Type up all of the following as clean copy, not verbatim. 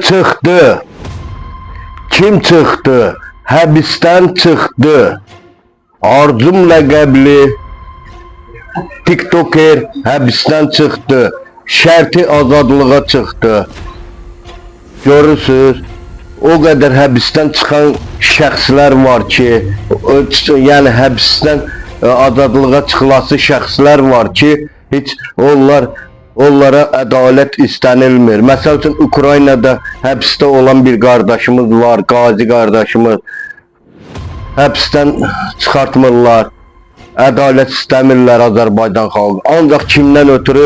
Çıktı. Kim çıktı? Həbsdən çıktı. Arzum ləqəbli TikToker həbsdən çıktı. Şərti azadlığa çıktı. Görürsünüz, o qədər həbsdən çıxan şəxslər var ki, yəni həbsdən azadlığa çıxılası şəxslər var ki, heç onlara ədalət istənilmir. Məsəl üçün Ukraynada həbsdə olan bir qardaşımız var, qazi qardaşımız. Həbsdən çıxartmırlar, ədalət istəmirlər Azərbaycan xalqı. Ancaq kimdən ötürü?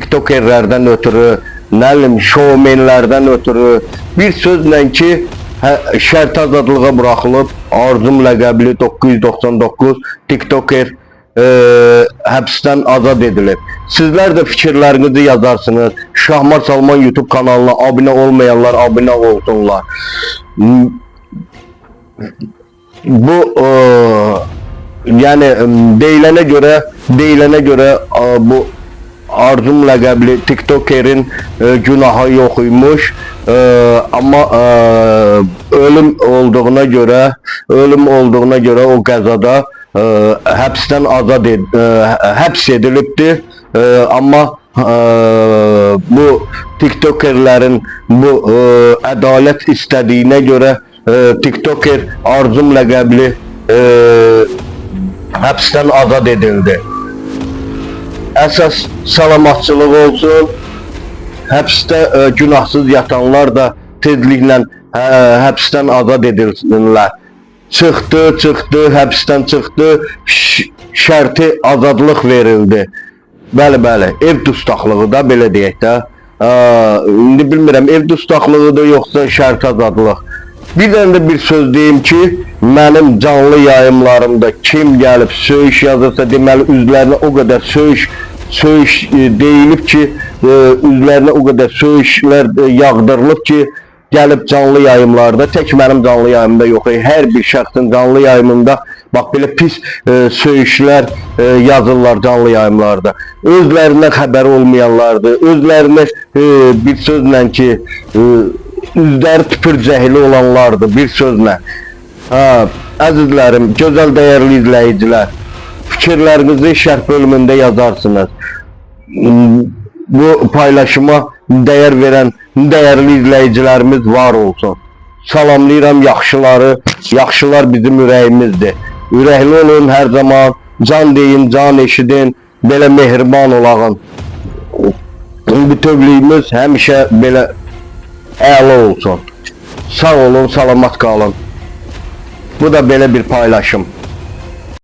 TikTokerlərdən ötürü, nə bilim, şovmenlərdən ötürü. Bir sözlə ki, şərt azadlığa buraxılıb, Arzum ləqəbli 999 TikToker həbsdən azad edilib. Sizlər də fikirlərinizi yazarsınız. Şahmar Salman YouTube kanalına abunə olmayanlar abunə olsunlar. Bu yani deyilənə görə bu Arzum ləqəbli TikTokerin günahı yox imiş, amma ölüm olduğuna görə o qəzada həbsdən həbs edilibdir. Amma bu TikTokerlərin bu ədalət istədiyinə görə TikToker Arzum ləqəbli həbsdən azad edildi. Əsas salamatçılıq olsun. Həbsdə günahsız yatanlar da tezliklə həbsdən azad edilsinlər. Çıxdı, həbsdən çıxdı, şərti azadlıq verildi. Bəli, ev dustaqlığı da, belə deyək də. İndi bilmirəm, ev dustaqlığıdır yoxsa şərt azadlıq. Bir dənə də bir söz deyim ki, mənim canlı yayımlarımda kim gəlib söyüş yazırsa, deməli üzlərinə o qədər söyüş deyilib ki, üzlərinə o qədər söyüşlər yağdırılıb ki, gəlib canlı yayımlarda, tək mənim canlı yayımda yox, hər bir şəxsin canlı yayımında bax belə pis söyüşlər yazırlar canlı yayımlarda. Özlərindən xəbəri olmayanlardır, özlərinə bir sözlə ki, üzləri tüpür cəhili olanlardır, bir sözlə. Əzizlərim, gözəl dəyərli izləyicilər, fikirlərinizi şərh bölümündə yazarsınız. Bu paylaşıma dəyər verən dəyərli izləyicilərimiz var olsun. Salamlayıram yaxşıları, yaxşılar bizim ürəyimizdir. Ürəkli olun hər zaman, can deyin, can eşidin, belə mehriban olağın. Bütövlüyümüz həmişə belə əla olsun. Sağ olun, salamat qalın. Bu da belə bir paylaşım.